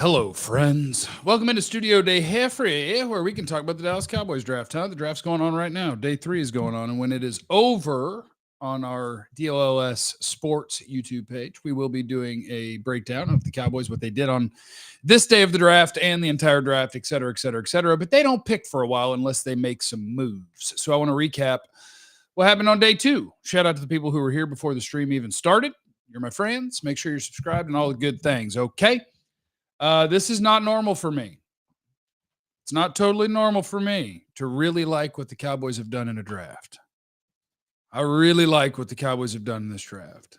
Hello, friends. Welcome into Studio Day Jeffrey, where we can talk about the Dallas Cowboys draft. The draft's going on right now. Day 3 is going on. And when it is over on our DLLS Sports YouTube page, we will be doing a breakdown of the Cowboys, what they did on this day of the draft and the entire draft, et cetera, et cetera, et cetera. But they don't pick for a while unless they make some moves. So I want to recap what happened on day 2. Shout out to the people who were here before the stream even started. You're my friends. Make sure you're subscribed and all the good things, okay? This is not normal for me. It's not totally normal for me to really like what the Cowboys have done in a draft. I really like what the Cowboys have done in this draft.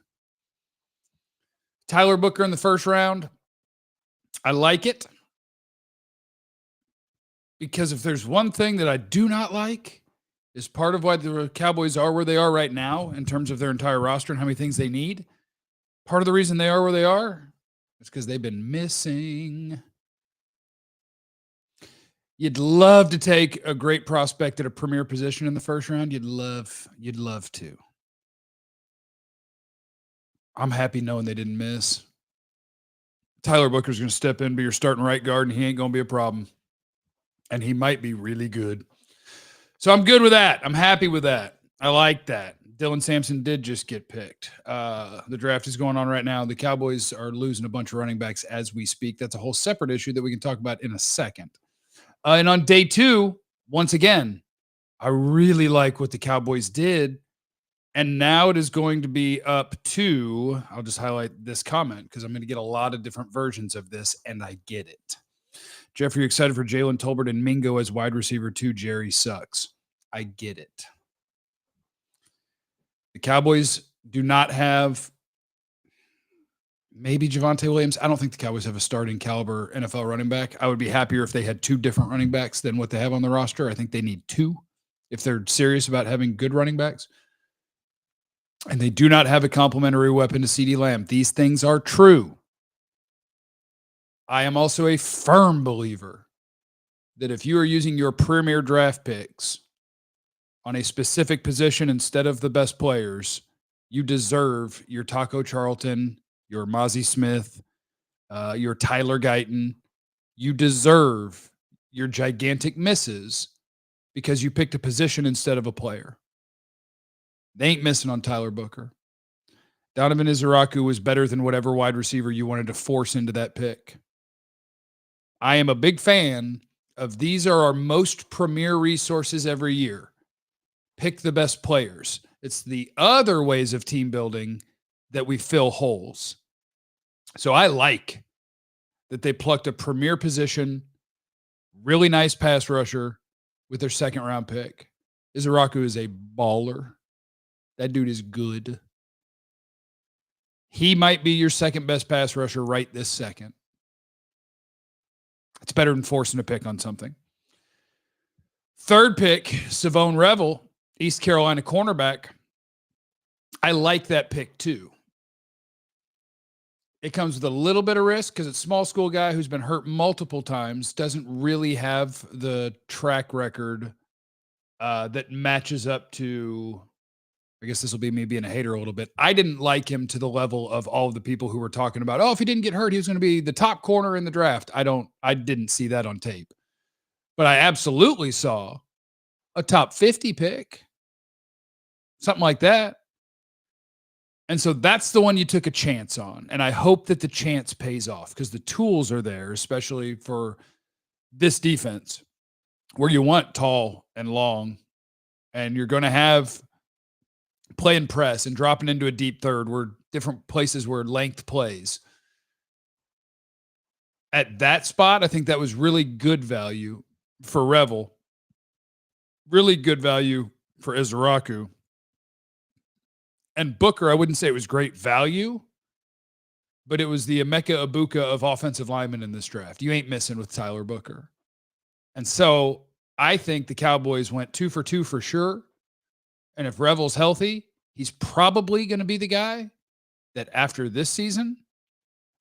Tyler Booker in the first round. I like it. Because if there's one thing that I do not like, is part of why the Cowboys are where they are right now in terms of their entire roster and how many things they need. Part of the reason they are where they are, it's because they've been missing. You'd love to take a great prospect at a premier position in the first round. You'd love to. I'm happy knowing they didn't miss. Tyler Booker's going to step in, be your starting right guard, and he ain't going to be a problem. And he might be really good. So I'm good with that. I'm happy with that. I like that. Dylan Sampson did just get picked. The draft is going on right now. The Cowboys are losing a bunch of running backs as we speak. That's a whole separate issue that we can talk about in a second. And on day 2, once again, I really like what the Cowboys did. And now it is going to be up to, I'll just highlight this comment because I'm going to get a lot of different versions of this, and I get it. Jeff, are you excited for Jalen Tolbert and Mingo as wide receiver 2? Jerry sucks. I get it. The Cowboys do not have maybe Javonte Williams. I don't think the Cowboys have a starting caliber NFL running back. I would be happier if they had 2 different running backs than what they have on the roster. I think they need 2 if they're serious about having good running backs. And they do not have a complementary weapon to CeeDee Lamb. These things are true. I am also a firm believer that if you are using your premier draft picks on a specific position instead of the best players, you deserve your Taco Charlton, your Mozzie Smith, your Tyler Guyton. You deserve your gigantic misses because you picked a position instead of a player. They ain't missing on Tyler Booker. Donovan Ezeiruaku was better than whatever wide receiver you wanted to force into that pick. I am a big fan of these are our most premier resources every year. Pick the best players. It's the other ways of team building that we fill holes. So I like that they plucked a premier position, really nice pass rusher with their second round pick. Ezeiruaku is a baller. That dude is good. He might be your second best pass rusher right this second. It's better than forcing a pick on something. Third pick, Shavon Revel, East Carolina cornerback. I like that pick too. It comes with a little bit of risk because it's a small school guy who's been hurt multiple times, doesn't really have the track record that matches up to, I guess this will be me being a hater a little bit. I didn't like him to the level of all of the people who were talking about, if he didn't get hurt, he was going to be the top corner in the draft. I didn't see that on tape. But I absolutely saw a top 50 pick. Something like that. And so that's the one you took a chance on. And I hope that the chance pays off because the tools are there, especially for this defense where you want tall and long and you're going to have play and press and dropping into a deep third where different places where length plays. At that spot, I think that was really good value for Revel. Really good value for Ezeiruaku. And Booker, I wouldn't say it was great value, but it was the Emeka Ibuka of offensive linemen in this draft. You ain't missing with Tyler Booker. And so I think the Cowboys went 2 for 2 for sure. And if Revel's healthy, he's probably going to be the guy that after this season,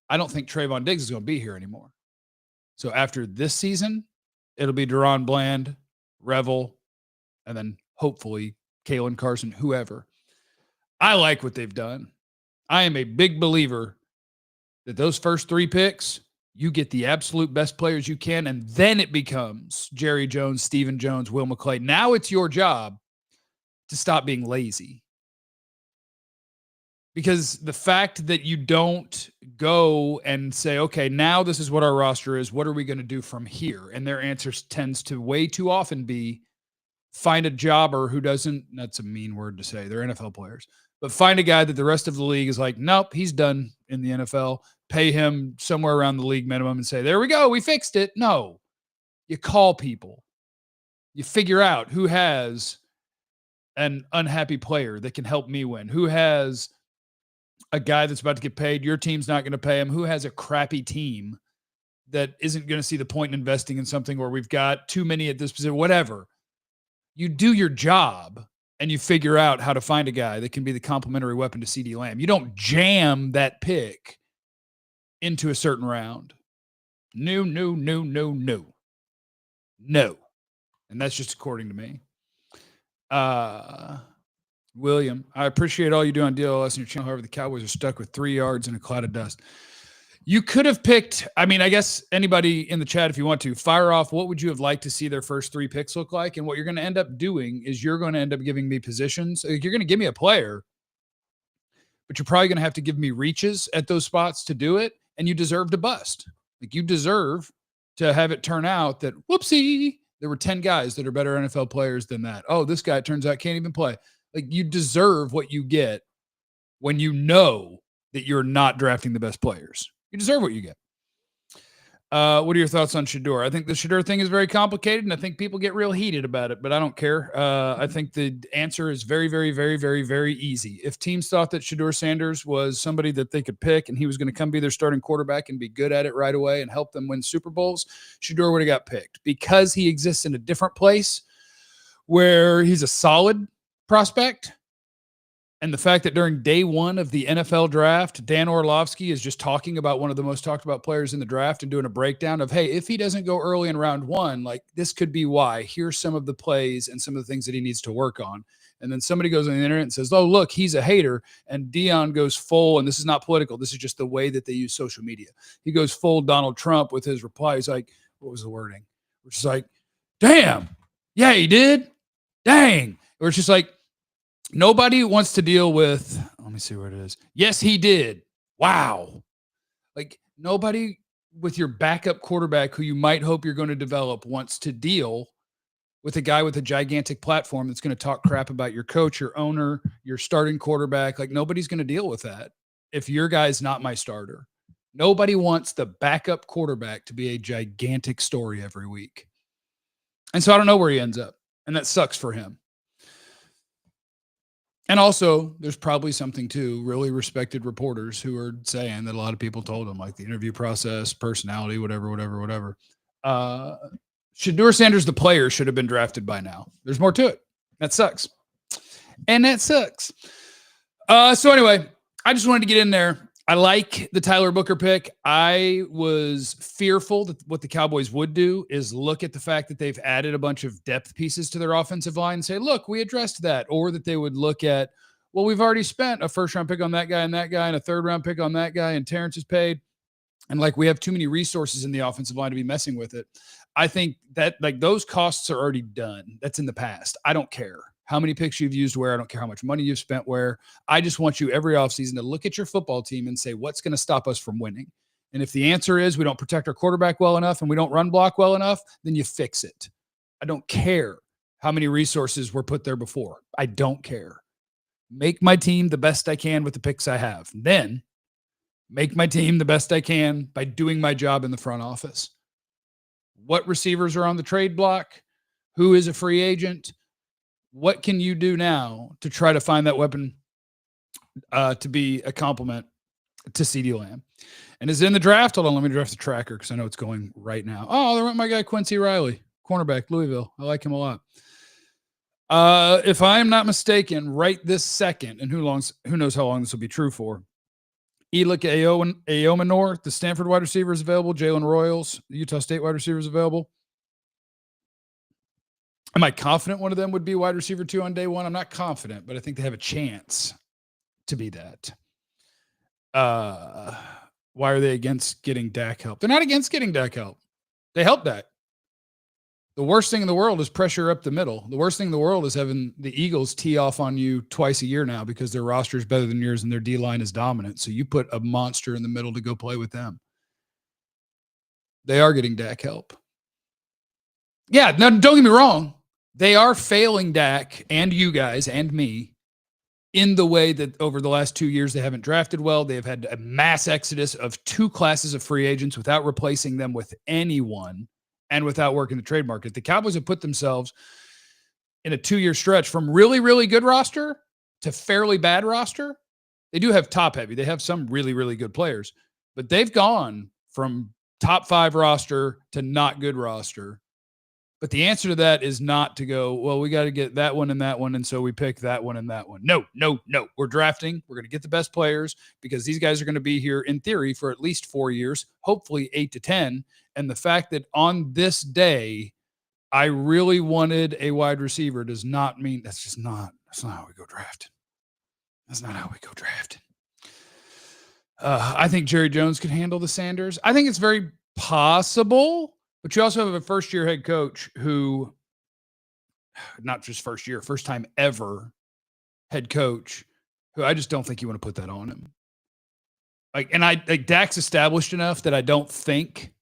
I don't think Trayvon Diggs is going to be here anymore. So after this season, it'll be Deron Bland, Revel, and then hopefully Kalen Carson, whoever. I like what they've done. I am a big believer that those first 3 picks You get the absolute best players you can, and then it becomes Jerry Jones, Stephen Jones, Will McClay. Now it's your job to stop being lazy. Because the fact that you don't go and say, okay, now this is what our roster is, what are we going to do from here? And their answer tends to way too often be find a jobber who doesn't, that's a mean word to say, they're NFL players, but find a guy that the rest of the league is like, nope, he's done in the NFL. Pay him somewhere around the league minimum and say, there we go, we fixed it. No, you call people. You figure out who has an unhappy player that can help me win, who has a guy that's about to get paid. Your team's not going to pay him, who has a crappy team that isn't going to see the point in investing in something where we've got too many at this position, whatever. You do your job and you figure out how to find a guy that can be the complementary weapon to CeeDee Lamb. You don't jam that pick into a certain round. No. And that's just according to me. William, I appreciate all you do on DLS and your channel. However, the Cowboys are stuck with 3 yards in a cloud of dust. You could have picked, I mean, I guess anybody in the chat, if you want to, fire off what would you have liked to see their first 3 picks look like? And what you're going to end up doing is you're going to end up giving me positions. You're going to give me a player, but you're probably going to have to give me reaches at those spots to do it. And you deserve to bust. Like, you deserve to have it turn out that, whoopsie, there were 10 guys that are better NFL players than that. Oh, this guy, it turns out, can't even play. Like, you deserve what you get when you know that you're not drafting the best players. You deserve what you get. What are your thoughts on Shadur? I think the Shadur thing is very complicated, and I think people get real heated about it, but I don't care. I think the answer is very, very, very, very, very easy. If teams thought that Shadur Sanders was somebody that they could pick and he was going to come be their starting quarterback and be good at it right away and help them win Super Bowls, Shadur would have got picked. Because he exists in a different place where he's a solid prospect, and the fact that during day one of the NFL draft, Dan Orlovsky is just talking about one of the most talked about players in the draft and doing a breakdown of, hey, if he doesn't go early in round 1, like, this could be why. Here's some of the plays and some of the things that he needs to work on. And then somebody goes on the internet and says, oh, look, he's a hater. And Dion goes full, and this is not political. This is just the way that they use social media. He goes full Donald Trump with his reply. He's like, what was the wording? Which is like, damn, yeah, he did. Dang. Or it's just like, nobody wants to deal with, let me see where it is. Yes, he did. Wow. Like, nobody with your backup quarterback who you might hope you're going to develop wants to deal with a guy with a gigantic platform that's going to talk crap about your coach, your owner, your starting quarterback. Like, nobody's going to deal with that if your guy's not my starter. Nobody wants the backup quarterback to be a gigantic story every week. And so I don't know where he ends up, and that sucks for him. And also, there's probably something to really respected reporters who are saying that a lot of people told them, like the interview process, personality, whatever. Shadur Sanders, the player, should have been drafted by now. There's more to it. That sucks. And that sucks. So anyway, I just wanted to get in there. I like the Tyler Booker pick. I was fearful that what the Cowboys would do is look at the fact that they've added a bunch of depth pieces to their offensive line and say, look, we addressed that. Or that they would look at, well, we've already spent a first-round pick on that guy and a third-round pick on that guy, and Terrence is paid. And, like, we have too many resources in the offensive line to be messing with it. I think that, like, those costs are already done. That's in the past. I don't care how many picks you've used where. I don't care how much money you've spent where. I just want you every offseason to look at your football team and say, what's going to stop us from winning? And if the answer is we don't protect our quarterback well enough and we don't run block well enough, then you fix it. I don't care how many resources were put there before. I don't care. Make my team the best I can with the picks I have. Then make my team the best I can by doing my job in the front office. What receivers are on the trade block? Who is a free agent? What can you do now to try to find that weapon to be a complement to CeeDee Lamb? And is it in the draft? Hold on, let me draft the tracker because I know it's going right now. Oh, there went my guy Quincy Riley, cornerback, Louisville. I like him a lot. If I am not mistaken, right this second, and who knows how long this will be true for, Elik Ayomanor, the Stanford wide receiver, is available. Jalen Royals, the Utah State wide receiver, is available. Am I confident one of them would be wide receiver 2 on day 1? I'm not confident, but I think they have a chance to be that. Why are they against getting Dak help? They're not against getting Dak help. They help Dak. The worst thing in the world is pressure up the middle. The worst thing in the world is having the Eagles tee off on you twice a year now because their roster is better than yours and their D-line is dominant. So you put a monster in the middle to go play with them. They are getting Dak help. Yeah, no, don't get me wrong. They are failing Dak and you guys and me in the way that over the last 2 years they haven't drafted well. They have had a mass exodus of 2 classes of free agents without replacing them with anyone and without working the trade market. The Cowboys have put themselves in a 2-year stretch from really, really good roster to fairly bad roster. They do have top heavy. They have some really, really good players, but they've gone from top 5 roster to not good roster. But the answer to that is not to go, well, we got to get that one and that one, and so we pick that one and that one. No. We're drafting. We're going to get the best players because these guys are going to be here, in theory, for at least 4 years, hopefully 8 to 10. And the fact that on this day, I really wanted a wide receiver does not mean that's not how we go drafting. That's not how we go drafting. I think Jerry Jones could handle the Sanders. I think it's very possible. But you also have a first-year head coach who, not just first year, first time ever head coach, who I just don't think you want to put that on him. Dak's established enough that I don't think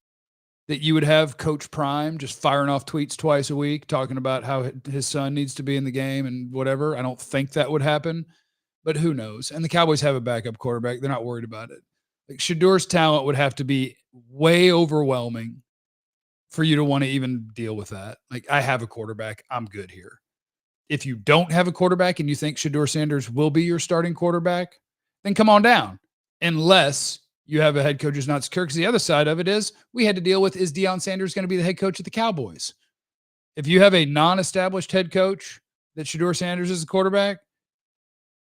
that you would have Coach Prime just firing off tweets twice a week talking about how his son needs to be in the game and whatever. I don't think that would happen, but who knows? And the Cowboys have a backup quarterback. They're not worried about it. Shadur's talent would have to be way overwhelming for you to want to even deal with that. I have a quarterback. I'm good here. If you don't have a quarterback and you think Shadur Sanders will be your starting quarterback, then come on down. Unless you have a head coach who's not secure. Because the other side of it is we had to deal with, is Deion Sanders going to be the head coach of the Cowboys? If you have a non-established head coach that Shadur Sanders is the quarterback,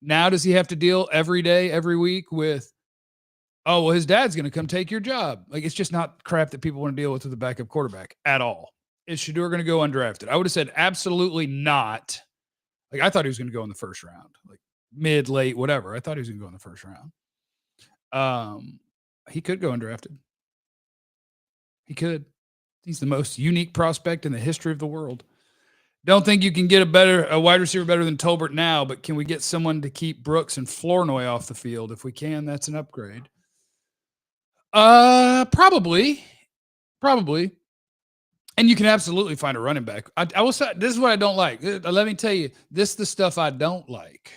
now does he have to deal every day, every week with, oh, well, his dad's going to come take your job? It's just not crap that people want to deal with a backup quarterback at all. Is Shadur going to go undrafted? I would have said absolutely not. I thought he was going to go in the first round, mid, late, whatever. I thought he was going to go in the first round. He could go undrafted. He could. He's the most unique prospect in the history of the world. Don't think you can get a wide receiver better than Tolbert now, but can we get someone to keep Brooks and Flournoy off the field? If we can, that's an upgrade. Probably. And you can absolutely find a running back. I will say, this is what I don't like. Let me tell you, this is the stuff I don't like.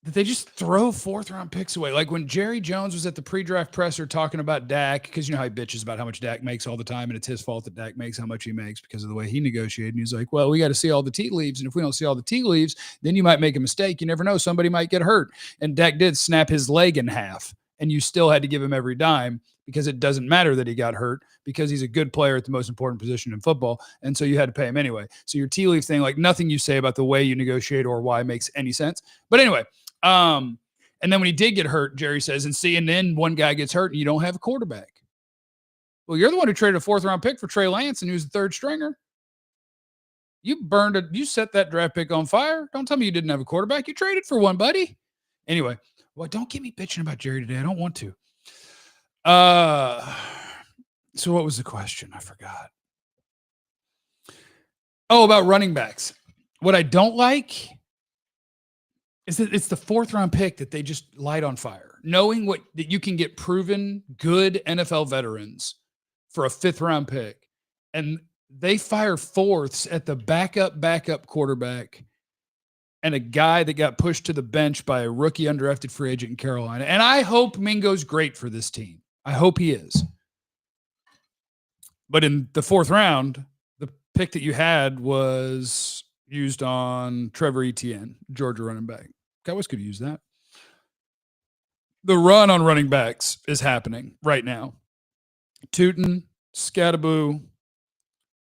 That they just throw 4th-round picks away. Like when Jerry Jones was at the pre-draft presser talking about Dak, because you know how he bitches about how much Dak makes all the time, and it's his fault that Dak makes how much he makes because of the way he negotiated. And he's like, well, we got to see all the tea leaves, and if we don't see all the tea leaves, then you might make a mistake. You never know. Somebody might get hurt. And Dak did snap his leg in half, and you still had to give him every dime because it doesn't matter that he got hurt because he's a good player at the most important position in football, and so you had to pay him anyway. So your tea leaf thing, nothing you say about the way you negotiate or why makes any sense. But anyway, and then when he did get hurt, Jerry says, and then one guy gets hurt and you don't have a quarterback. Well, you're the one who traded a 4th-round pick for Trey Lance and he was the 3rd stringer. You set that draft pick on fire. Don't tell me you didn't have a quarterback. You traded for one, buddy. Anyway, well, don't get me bitching about Jerry today. I don't want to. So what was the question? I forgot. Oh, about running backs. What I don't like is that it's the 4th-round pick that they just light on fire, knowing that you can get proven good NFL veterans for a 5th-round pick, and they fire 4ths at the backup quarterback and a guy that got pushed to the bench by a rookie undrafted free agent in Carolina. And I hope Mingo's great for this team. I hope he is. But in the 4th round, the pick that you had was used on Trevor Etienne, Georgia running back. Cowboys could use that. The run on running backs is happening right now. Tootin, Scattaboo,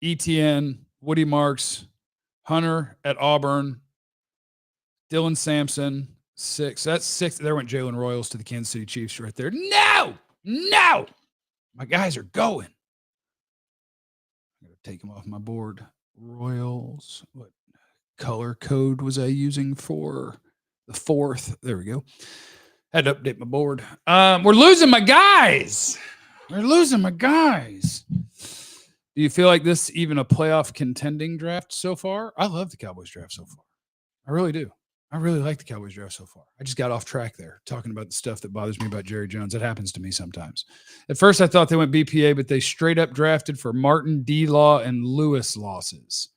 Etienne, Woody Marks, Hunter at Auburn, Dylan Sampson, 6. That's 6. There went Jalen Royals to the Kansas City Chiefs right there. No. My guys are going. I'm going to take them off my board. Royals. What color code was I using for the 4th? There we go. Had to update my board. We're losing my guys. We're losing my guys. Do you feel like this even a playoff contending draft so far? I love the Cowboys draft so far. I really do. I really like the Cowboys draft so far. I just got off track there talking about the stuff that bothers me about Jerry Jones. That happens to me sometimes. At first, I thought they went BPA, but they straight up drafted for Martin, D-Law, and Lewis losses.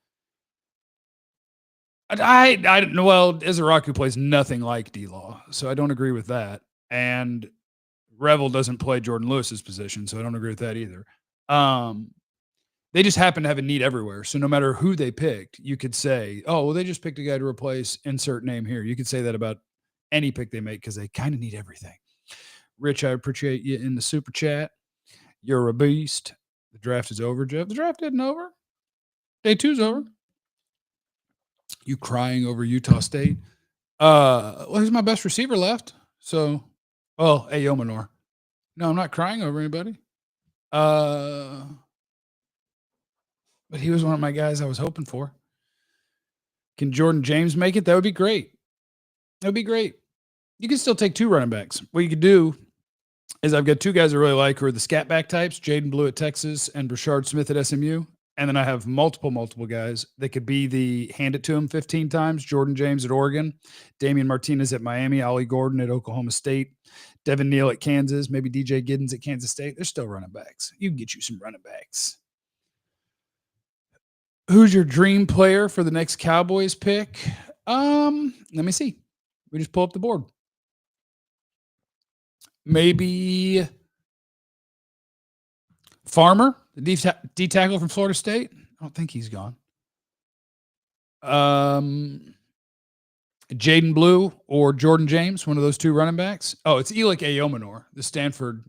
I well, Ezeiruaku plays nothing like D-Law, so I don't agree with that. And Revel doesn't play Jordan Lewis's position, so I don't agree with that either. They just happen to have a need everywhere. So no matter who they picked, you could say, oh, well, they just picked a guy to replace insert name here. You could say that about any pick they make because they kind of need everything. Rich, I appreciate you in the super chat. You're a beast. The draft is over, Jeff. The draft isn't over. Day 2's over. You crying over Utah State? Well, he's my best receiver left. So, well, Ayomanor. No, I'm not crying over anybody. But he was one of my guys I was hoping for. Can Jordan James make it? That would be great. That would be great. You can still take 2 running backs. What you could do is I've got 2 guys I really like who are the scat back types, Jaden Blue at Texas and Brashard Smith at SMU. And then I have multiple guys that could be the hand it to him 15 times. Jordan James at Oregon, Damian Martinez at Miami, Ollie Gordon at Oklahoma State, Devin Neal at Kansas, maybe DJ Giddens at Kansas State. They're still running backs. You can get you some running backs. Who's your dream player for the next Cowboys pick? Let me see. We just pull up the board. Maybe Farmer, the D tackle from Florida State. I don't think he's gone. Jaden Blue or Jordan James, one of those 2 running backs. Oh, it's Elik Ayomanor, the Stanford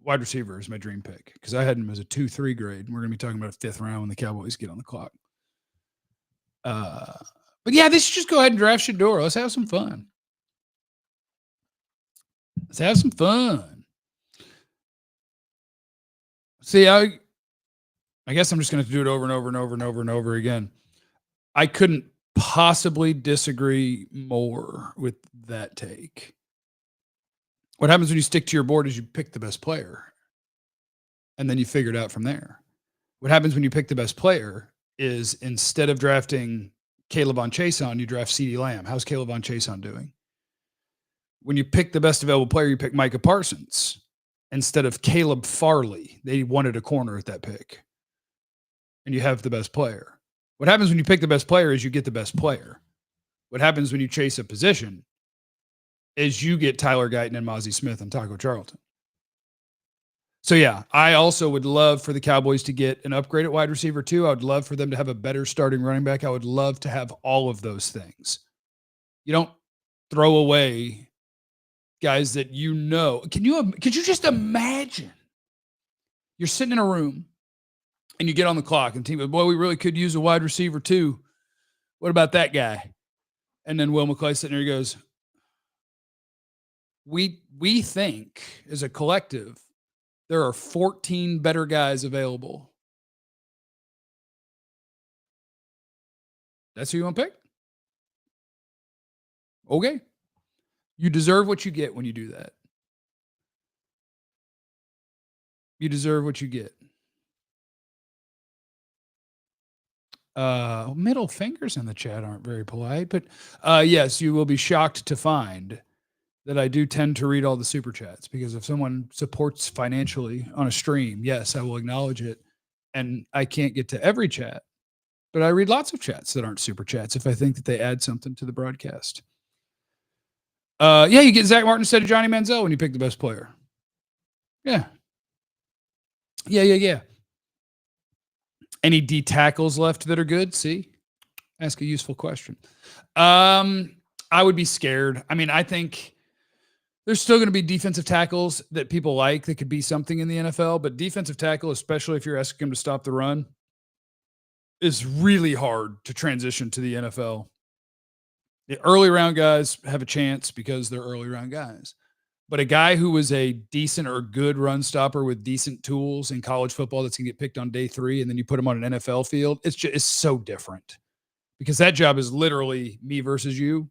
wide receiver, is my dream pick because I had him as a 2-3 grade. We're going to be talking about a 5th round when the Cowboys get on the clock. But yeah, they should just go ahead and draft Shadur. Let's have some fun. Let's have some fun. See, I guess I'm just going to do it over and over and over and over and over again. I couldn't possibly disagree more with that take. What happens when you stick to your board is you pick the best player, and then you figure it out from there. What happens when you pick the best player is instead of drafting Caleb on Chason, you draft CeeDee Lamb. How's Caleb on Chason doing? When you pick the best available player, you pick Micah Parsons instead of Caleb Farley. They wanted a corner at that pick. And you have the best player. What happens when you pick the best player is you get the best player. What happens when you chase a position is you get Tyler Guyton and Mozzie Smith and Taco Charlton. So, yeah, I also would love for the Cowboys to get an upgrade at wide receiver, too. I would love for them to have a better starting running back. I would love to have all of those things. You don't throw away guys that you know. Could you just imagine? You're sitting in a room and you get on the clock and the team goes, boy, we really could use a wide receiver, too. What about that guy? And then Will McClay sitting there, he goes, we think as a collective, there are 14 better guys available. That's who you want to pick? Okay. You deserve what you get when you do that. You deserve what you get. Middle fingers in the chat aren't very polite, but yes, you will be shocked to find that I do tend to read all the super chats because if someone supports financially on a stream, yes, I will acknowledge it. And I can't get to every chat, but I read lots of chats that aren't super chats if I think that they add something to the broadcast. Yeah, you get Zach Martin instead of Johnny Manziel when you pick the best player. Yeah. Yeah. Any D tackles left that are good? See? Ask a useful question. I would be scared. I mean, I think there's still going to be defensive tackles that people like that could be something in the NFL, but defensive tackle, especially if you're asking them to stop the run, is really hard to transition to the NFL. The early round guys have a chance because they're early round guys. But a guy who was a decent or good run stopper with decent tools in college football that's going to get picked on day 3 and then you put him on an NFL field, it's so different because that job is literally me versus you.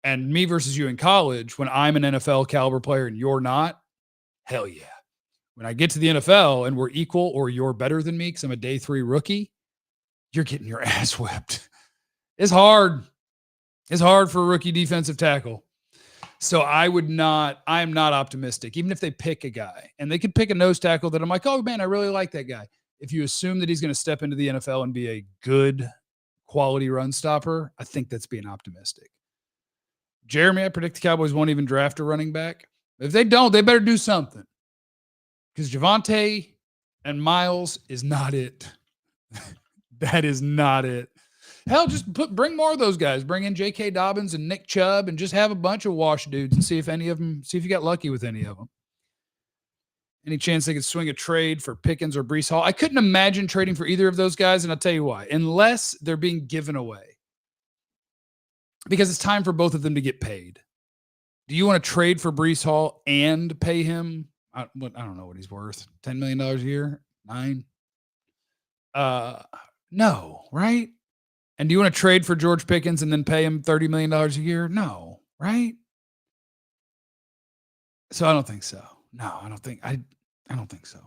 And me versus you in college, when I'm an NFL caliber player and you're not, hell yeah. When I get to the NFL and we're equal or you're better than me because I'm a day 3 rookie, you're getting your ass whipped. It's hard. It's hard for a rookie defensive tackle. So I am not optimistic, even if they pick a guy. And they could pick a nose tackle that I'm like, oh, man, I really like that guy. If you assume that he's going to step into the NFL and be a good quality run stopper, I think that's being optimistic. Jeremy, I predict the Cowboys won't even draft a running back. If they don't, they better do something. Because Javonte and Miles is not it. That is not it. Hell, just bring more of those guys. Bring in J.K. Dobbins and Nick Chubb and just have a bunch of wash dudes and see if you got lucky with any of them. Any chance they could swing a trade for Pickens or Breece Hall? I couldn't imagine trading for either of those guys, and I'll tell you why. Unless they're being given away. Because it's time for both of them to get paid. Do you want to trade for Breece Hall and pay him? I don't know what he's worth. $10 million a year? $9 million? No, right? And do you want to trade for George Pickens and then pay him $30 million a year? No, right? So I don't think so. No, I don't think so.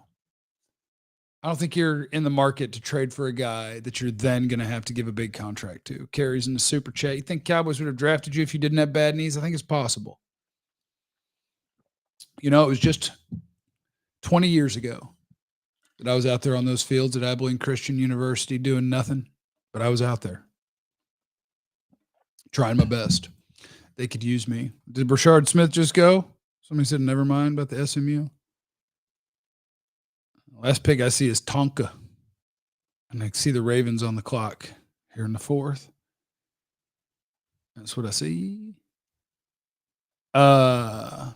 I don't think you're in the market to trade for a guy that you're then going to have to give a big contract to. Carries in the super chat. You think Cowboys would have drafted you if you didn't have bad knees? I think it's possible. You know, it was just 20 years ago that I was out there on those fields at Abilene Christian University doing nothing, but I was out there trying my best. They could use me. Did Brashard Smith just go? Somebody said, never mind about the SMU. Last pick I see is Tonka. And I see the Ravens on the clock here in the 4th. That's what I see. Brashard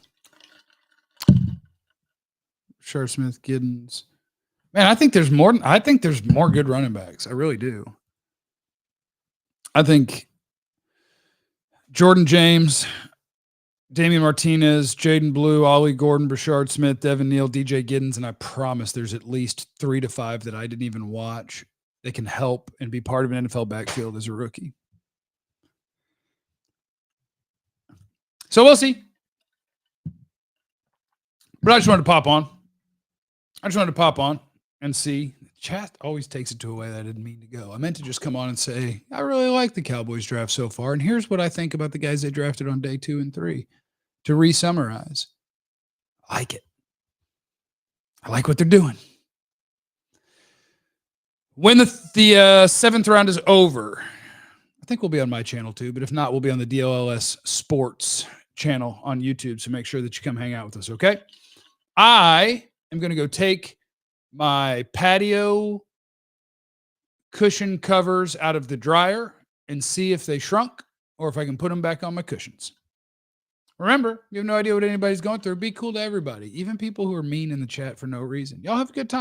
Smith, Giddens. Man, I think there's more good running backs. I really do. I think Jordan James, Damian Martinez, Jaden Blue, Ollie Gordon, Brashard Smith, Devin Neal, DJ Giddens, and I promise there's at least 3 to 5 that I didn't even watch that can help and be part of an NFL backfield as a rookie. So we'll see. But I just wanted to pop on and see. Chat always takes it to a way that I didn't mean to go. I meant to just come on and say, I really like the Cowboys draft so far, and here's what I think about the guys they drafted on day 2 and 3. To re-summarize, I like it. I like what they're doing. When the 7th round is over, I think we'll be on my channel too, but if not, we'll be on the DLLS Sports channel on YouTube, so make sure that you come hang out with us, okay? I am going to go take my patio cushion covers out of the dryer and see if they shrunk or if I can put them back on my cushions. Remember, you have no idea what anybody's going through. Be cool to everybody, even people who are mean in the chat for no reason. Y'all have a good time.